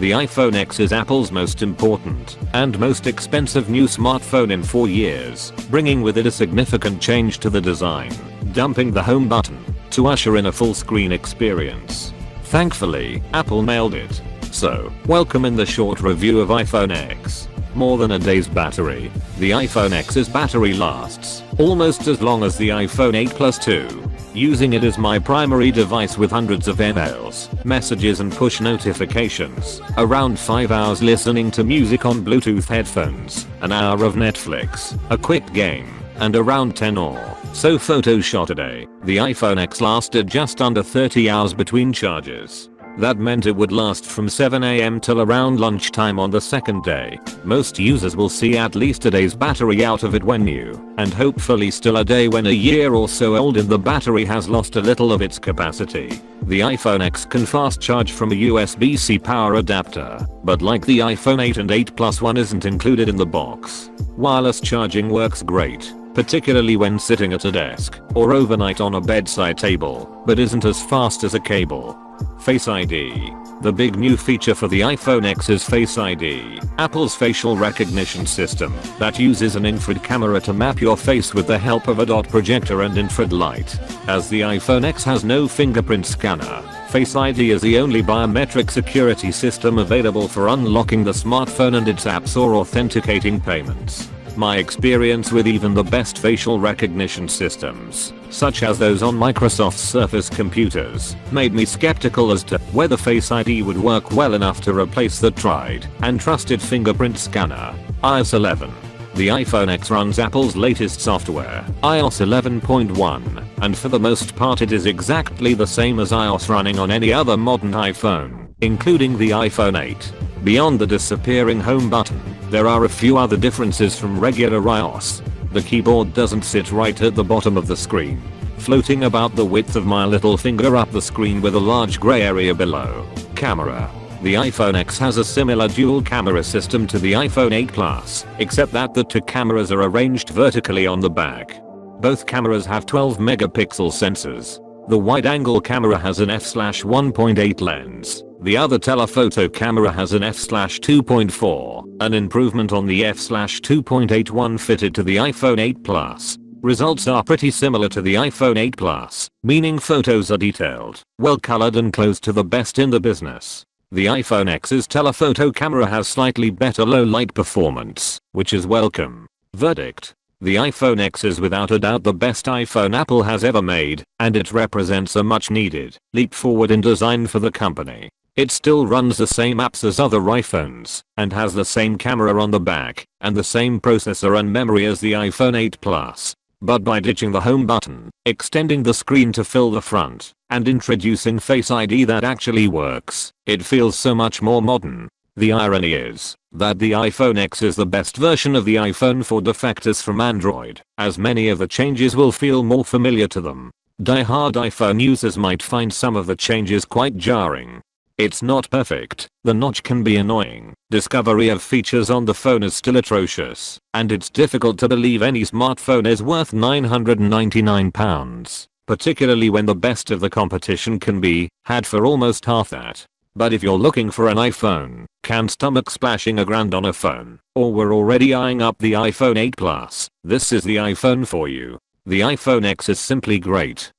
The iPhone X is Apple's most important and most expensive new smartphone in 4 years, bringing with it a significant change to the design, dumping the home button to usher in a full screen experience. Thankfully, Apple nailed it. So, welcome in the short review of iPhone X. More than a day's battery. The iPhone X's battery lasts almost as long as the iPhone 8 Plus 2. Using it as my primary device with hundreds of emails, messages and push notifications, around 5 hours listening to music on Bluetooth headphones, an hour of Netflix, a quick game, and around 10 or so photos shot a day. The iPhone X lasted just under 30 hours between charges. That meant it would last from 7 AM till around lunchtime on the second day. Most users will see at least a day's battery out of it when new, and hopefully still a day when a year or so old and the battery has lost a little of its capacity. The iPhone X can fast charge from a USB-C power adapter, but like the iPhone 8 and 8 Plus one isn't included in the box. Wireless charging works great, particularly when sitting at a desk or overnight on a bedside table, but isn't as fast as a cable. Face ID. The big new feature for the iPhone X is Face ID, Apple's facial recognition system that uses an infrared camera to map your face with the help of a dot projector and infrared light. As the iPhone X has no fingerprint scanner, Face ID is the only biometric security system available for unlocking the smartphone and its apps or authenticating payments. My experience with even the best facial recognition systems, such as those on Microsoft's Surface computers, made me skeptical as to whether Face ID would work well enough to replace the tried and trusted fingerprint scanner. iOS 11. The iPhone X runs Apple's latest software, iOS 11.1, and for the most part it is exactly the same as iOS running on any other modern iPhone, including the iPhone 8. Beyond the disappearing home button, there are a few other differences from regular iOS. The keyboard doesn't sit right at the bottom of the screen, floating about the width of my little finger up the screen with a large grey area below. Camera. The iPhone X has a similar dual camera system to the iPhone 8 Plus, except that the two cameras are arranged vertically on the back. Both cameras have 12 megapixel sensors. The wide-angle camera has an f/1.8 lens. The other telephoto camera has an f/2.4, an improvement on the f/2.8 one fitted to the iPhone 8 Plus. Results are pretty similar to the iPhone 8 Plus, meaning photos are detailed, well colored and close to the best in the business. The iPhone X's telephoto camera has slightly better low light performance, which is welcome. Verdict. The iPhone X is without a doubt the best iPhone Apple has ever made, and it represents a much needed leap forward in design for the company. It still runs the same apps as other iPhones, and has the same camera on the back, and the same processor and memory as the iPhone 8 Plus. But by ditching the home button, extending the screen to fill the front, and introducing Face ID that actually works, it feels so much more modern. The irony is that the iPhone X is the best version of the iPhone for defectors from Android, as many of the changes will feel more familiar to them. Die-hard iPhone users might find some of the changes quite jarring. It's not perfect, the notch can be annoying, discovery of features on the phone is still atrocious, and it's difficult to believe any smartphone is worth £999, particularly when the best of the competition can be had for almost half that. But if you're looking for an iPhone, can't stomach splashing $1,000 on a phone, or we're already eyeing up the iPhone 8 Plus, this is the iPhone for you. The iPhone X is simply great.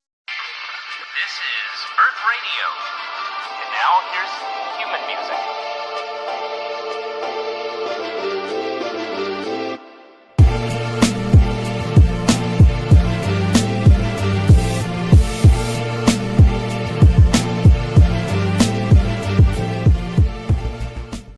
This is Earth Radio. And now here's human music.